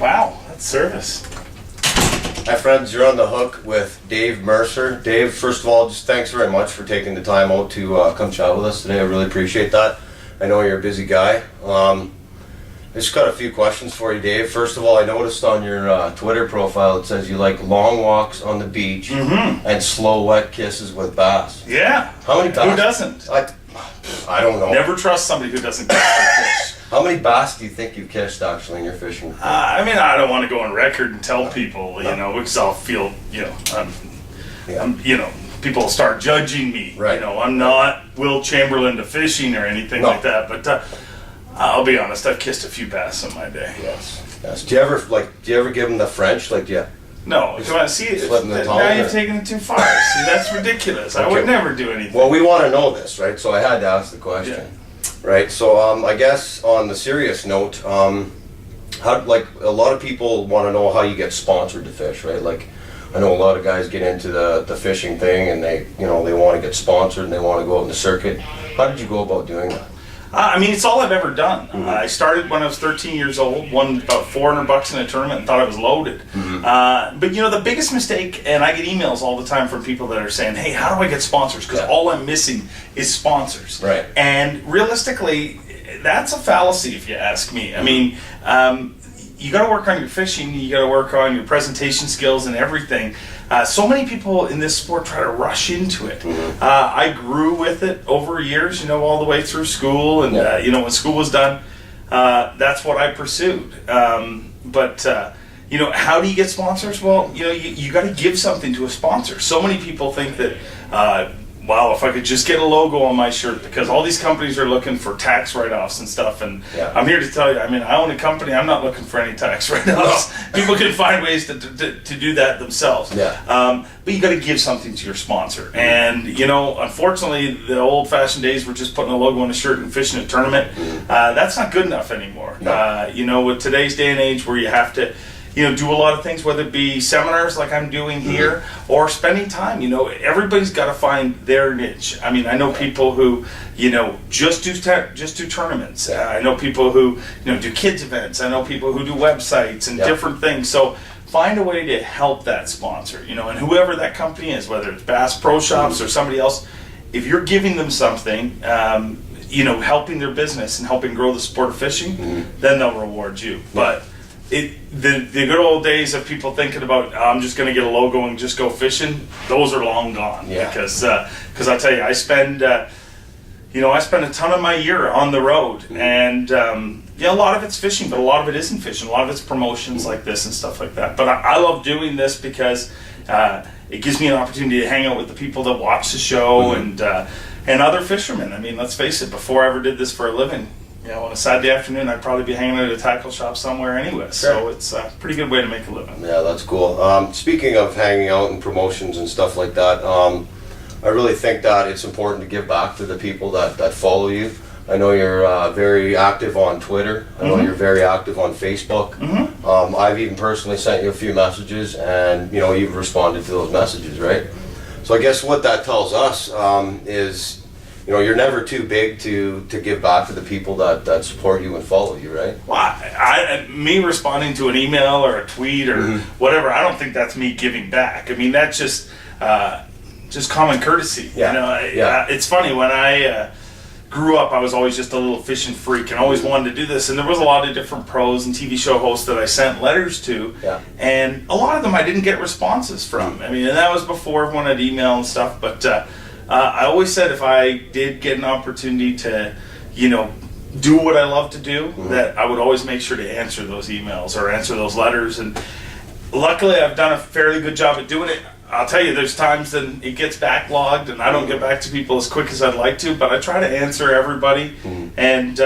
Wow, that's service. Hi friends, you're on the hook with Dave Mercer. Dave, first of all, just thanks very much for taking the time out to come chat with us today. I really appreciate that. I know you're a busy guy. I just got a few questions for you, Dave. First of all, I noticed on your Twitter profile it says you like long walks on the beach and slow wet kisses with bass. Yeah. How many bass? Who doesn't? I don't know. Never trust somebody who doesn't kiss their fish. How many bass do you think you've kissed actually in your fishing? I mean, I don't want to go on record and tell people, you know, because I'll feel, you know, people will start judging me. Right. You know, I'm not Will Chamberlain to fishing or anything like that, but I'll be honest, I've kissed a few bass in my day. Yes. Yes. Do you ever give them the French? Like, yeah. No, come on, see, now you've taken it too far. See, that's ridiculous. Okay. I would never do anything. Well, we want to know this, right? So I had to ask the question. Yeah. Right, so I guess on the serious note, how, like, a lot of people want to know how you get sponsored to fish, right? Like, I know a lot of guys get into the fishing thing and they want to get sponsored and they want to go out in the circuit. How did you go about doing that? I mean, it's all I've ever done. I started when I was 13 years old, won about $400 in a tournament and thought I was loaded. But you know, the biggest mistake, and I get emails all the time from people that are saying, hey, how do I get sponsors? Because all I'm missing is sponsors. Right. And realistically, that's a fallacy if you ask me. I mean, you got to work on your fishing, you got to work on your presentation skills and everything. So many people in this sport try to rush into it. I grew with it over years, you know, all the way through school, and you know, when school was done, that's what I pursued. You know, how do you get sponsors? Well, you know, you got to give something to a sponsor. So many people think that, wow, if I could just get a logo on my shirt, because all these companies are looking for tax write-offs and stuff, and I'm here to tell you, I mean, I own a company, I'm not looking for any tax write-offs. People can find ways to do that themselves. But you got to give something to your sponsor. And, you know, unfortunately, the old-fashioned days were just putting a logo on a shirt and fishing a tournament. That's not good enough anymore. You know, with today's day and age where you have to, you know, do a lot of things, whether it be seminars like I'm doing here or spending time. You know, everybody's got to find their niche. I mean, I know people who, you know, just do tournaments. I know people who, you know, do kids events. I know people who do websites and different things. So find a way to help that sponsor, you know, and whoever that company is, whether it's Bass Pro Shops or somebody else, if you're giving them something, you know, helping their business and helping grow the sport of fishing, then they'll reward you. But the good old days of people thinking about, I'm just going to get a logo and just go fishing, those are long gone. Because I tell you, I spend a ton of my year on the road, and a lot of it's fishing, but a lot of it isn't fishing. A lot of it's promotions like this and stuff like that. But I love doing this because it gives me an opportunity to hang out with the people that watch the show and other fishermen. I mean, let's face it, before I ever did this for a living, you know, on a Saturday afternoon, I'd probably be hanging out at a tackle shop somewhere anyway. So it's a pretty good way to make a living. Yeah, that's cool. Speaking of hanging out and promotions and stuff like that, I really think that it's important to give back to the people that follow you. I know you're very active on Twitter. I know you're very active on Facebook. I've even personally sent you a few messages, and you know, you've responded to those messages, right? So I guess what that tells us is, you know, you're never too big to give back to the people that support you and follow you, right? Well, me responding to an email or a tweet or whatever, I don't think that's me giving back. I mean, that's just common courtesy. You know, it's funny, when I grew up, I was always just a little fishing freak and always wanted to do this. And there was a lot of different pros and TV show hosts that I sent letters to, and a lot of them I didn't get responses from. I mean, and that was before everyone had email and stuff, but I always said if I did get an opportunity to, you know, do what I love to do, that I would always make sure to answer those emails or answer those letters. And luckily, I've done a fairly good job at doing it. I'll tell you, there's times that it gets backlogged and I don't get back to people as quick as I'd like to, but I try to answer everybody. And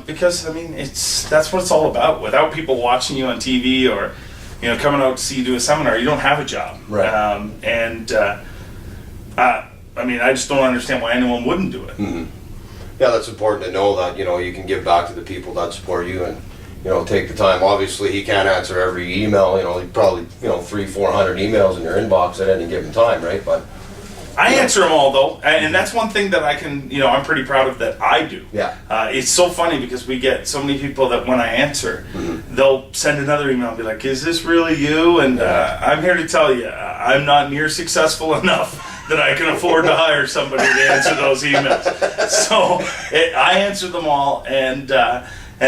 because, I mean, that's what it's all about. Without people watching you on TV or, you know, coming out to see you do a seminar, you don't have a job. I mean, I just don't understand why anyone wouldn't do it. Yeah, that's important to know that, you know, you can give back to the people that support you and, you know, take the time. Obviously, he can't answer every email. You know, he probably, you know, 300-400 emails in your inbox at any given time, right? But I answer them all though, and that's one thing that I can, I'm pretty proud of that I do. Yeah. It's so funny because we get so many people that when I answer, they'll send another email and be like, "Is this really you?" And I'm here to tell you, I'm not near successful enough that I can afford to hire somebody to answer those emails. So I answer them all, and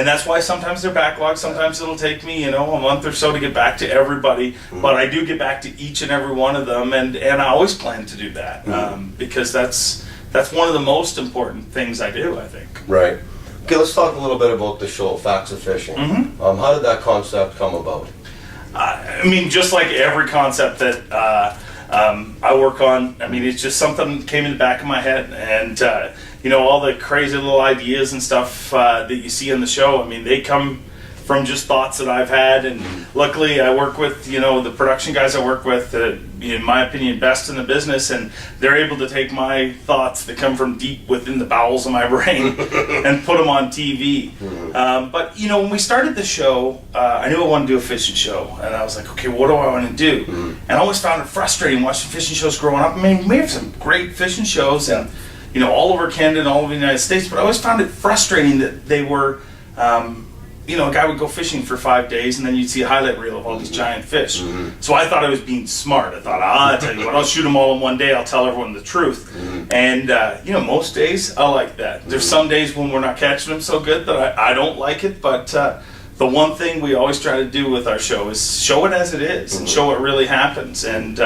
that's why sometimes they're backlogged. Sometimes it'll take me, a month or so to get back to everybody. But I do get back to each and every one of them, and I always plan to do that because that's one of the most important things I do, I think. Right. Okay, let's talk a little bit about the show, Facts of Fishing. How did that concept come about? I mean, just like every concept that I work on, I mean, it's just something that came in the back of my head, and all the crazy little ideas and stuff that you see in the show, I mean, they come from just thoughts that I've had, and luckily I work with, the production guys I work with, in my opinion, best in the business, and they're able to take my thoughts that come from deep within the bowels of my brain and put them on TV. But, when we started the show, I knew I wanted to do a fishing show, and I was like, okay, what do I want to do? And I always found it frustrating watching fishing shows growing up. I mean, we have some great fishing shows, and all over Canada and all over the United States, but I always found it frustrating that they were, a guy would go fishing for 5 days and then you'd see a highlight reel of all these giant fish. So I thought I was being smart. I thought, I'll tell you what, I'll shoot them all in one day, I'll tell everyone the truth. And, most days I like that. There's some days when we're not catching them so good that I don't like it, but the one thing we always try to do with our show is show it as it is and show what really happens. And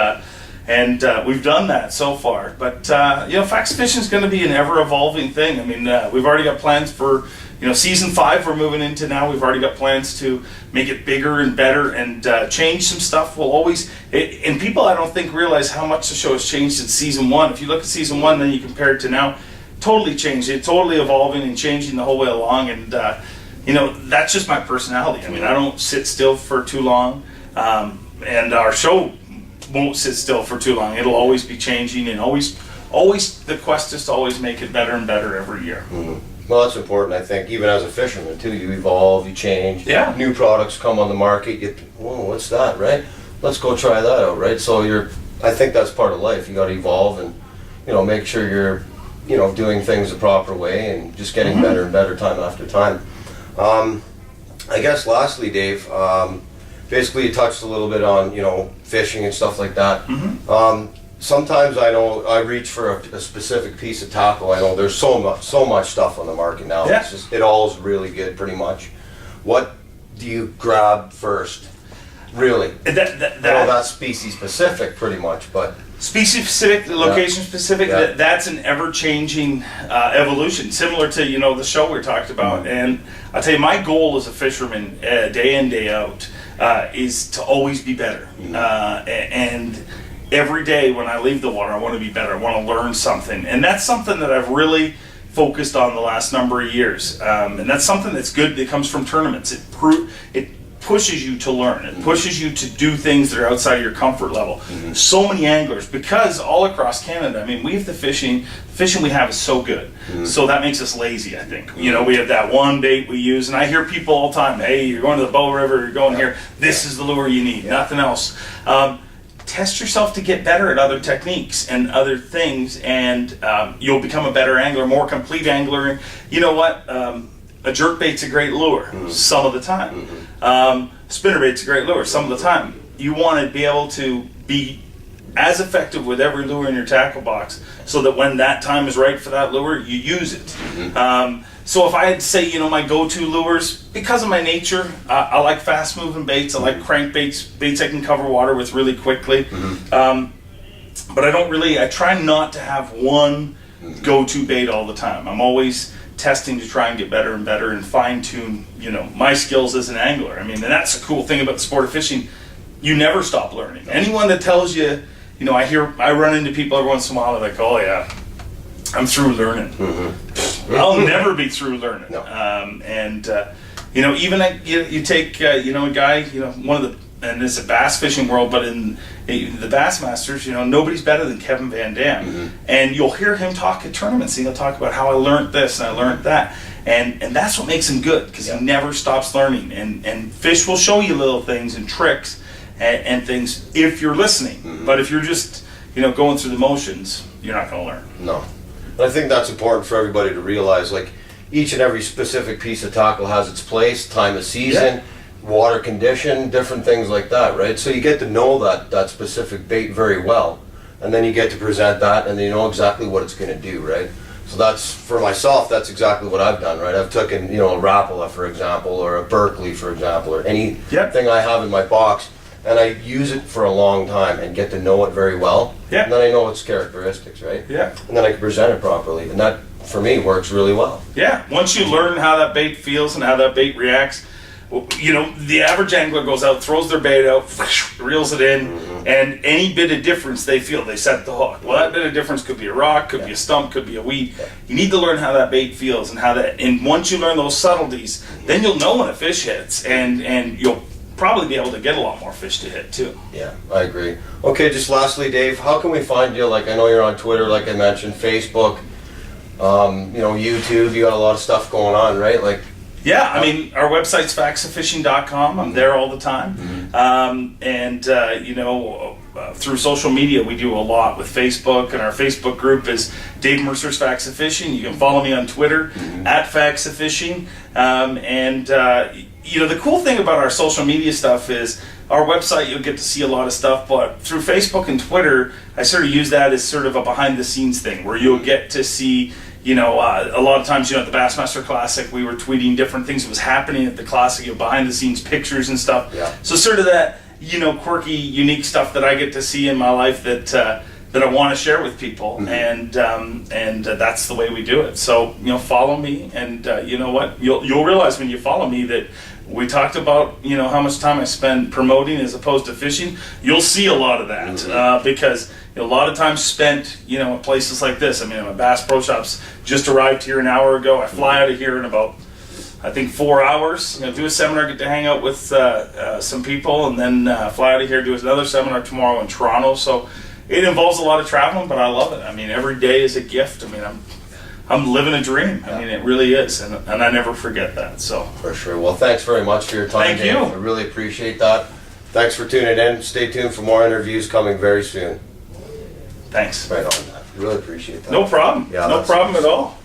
we've done that so far. But, Facts of Fishing is going to be an ever-evolving thing. I mean, we've already got plans for, season 5 we're moving into now. We've already got plans to make it bigger and better and change some stuff. We'll always, and people I don't think realize how much the show has changed since season 1. If you look at season 1, then you compare it to now, totally changed. It's totally evolving and changing the whole way along. And, that's just my personality. I mean, I don't sit still for too long. And our show won't sit still for too long. It'll always be changing, and always the quest is to always make it better and better every year. Well, that's important, I think, even as a fisherman too. You evolve, you change. Yeah. New products come on the market. What's that, right? Let's go try that out, right? So I think that's part of life. You got to evolve and make sure you're doing things the proper way and just getting better and better time after time. I guess lastly, Dave. Basically, you touched a little bit on, fishing and stuff like that. Sometimes I know I reach for a specific piece of tackle. I know there's so much stuff on the market now. Yeah. It's just, it all is really good, pretty much. What do you grab first? Really? I know that's species specific, pretty much, but species specific, location specific. That's an ever-changing evolution, similar to the show we talked about. And I'll tell you, my goal as a fisherman, day in day out, is to always be better. And every day when I leave the water, I want to be better. I want to learn something, and that's something that I've really focused on the last number of years. And that's something that's good that comes from tournaments. It pushes you to learn. It pushes you to do things that are outside of your comfort level. So many anglers, because all across Canada, I mean, we have the fishing we have is so good. So that makes us lazy, I think. We have that one bait we use, and I hear people all the time, hey, you're going to the Bow River, you're going here, this is the lure you need, nothing else. Test yourself to get better at other techniques and other things, and you'll become a better angler, more complete angler. You know what? A jerkbait's a great lure some of the time. Spinnerbait's a great lure some of the time. You want to be able to be as effective with every lure in your tackle box so that when that time is right for that lure, you use it. So if I had to say, my go-to lures, because of my nature, I like fast-moving baits. I like crankbaits, baits I can cover water with really quickly. But I try not to have one go-to bait all the time. I'm always testing to try and get better and better and fine-tune, my skills as an angler. I mean, and that's the cool thing about the sport of fishing. You never stop learning. Anyone that tells you, I run into people every once in a while, they're like, oh yeah, I'm through learning. I'll never be through learning. No. Even you take, a guy, one of the, and it's a bass fishing world, but in the Bassmasters, nobody's better than Kevin Van Dam. And you'll hear him talk at tournaments, and he'll talk about how I learned this and I learned that. And that's what makes him good, because he never stops learning. And fish will show you little things and tricks and things if you're listening. But if you're just, going through the motions, you're not going to learn. No. And I think that's important for everybody to realize, like, each and every specific piece of tackle has its place, time of season, water condition, different things like that, right? So you get to know that specific bait very well, and then you get to present that, and you know exactly what it's going to do, right? So that's, for myself, that's exactly what I've done, right? I've taken, a Rapala, for example, or a Berkeley, for example, or anything I have in my box, and I use it for a long time and get to know it very well. Yeah. And then I know its characteristics, right? Yeah. And then I can present it properly, and that, for me, works really well. Yeah. Once you learn how that bait feels and how that bait reacts, the average angler goes out, throws their bait out, reels it in, and any bit of difference they feel, they set the hook. Well, that bit of difference could be a rock, could be a stump, could be a weed. You need to learn how that bait feels and once you learn those subtleties, then you'll know when a fish hits, and you'll probably be able to get a lot more fish to hit too. Yeah, I agree. Okay, just lastly, Dave, how can we find you? Like, I know you're on Twitter, like I mentioned, Facebook, YouTube. You got a lot of stuff going on, right? Like, yeah, I mean, our website's faxofishing.com. I'm there all the time. Through social media, we do a lot with Facebook, and our Facebook group is Dave Mercer's Facts of Fishing. You can follow me on Twitter at Facts of Fishing. The cool thing about our social media stuff is our website, you'll get to see a lot of stuff, but through Facebook and Twitter, I sort of use that as sort of a behind-the-scenes thing, where you'll get to see, a lot of times, at the Bassmaster Classic, we were tweeting different things that was happening at the Classic, behind-the-scenes pictures and stuff. Yeah. So sort of that, quirky, unique stuff that I get to see in my life that I want to share with people, and that's the way we do it. So follow me, and you know what? You'll realize when you follow me that we talked about how much time I spend promoting as opposed to fishing. You'll see a lot of that because a lot of time spent at places like this. I mean, my Bass Pro Shops just arrived here an hour ago. I fly out of here in about, I think, 4 hours. Do a seminar, get to hang out with some people, and then fly out of here, do another seminar tomorrow in Toronto. So it involves a lot of traveling, but I love it. I mean, every day is a gift. I mean, I'm living a dream. I mean, it really is, and I never forget that. So for sure. Well, thanks very much for your time, Thank you. Dave. I really appreciate that. Thanks for tuning in. Stay tuned for more interviews coming very soon. Thanks. Right on. Really appreciate that. No problem. Yeah, no problem at all.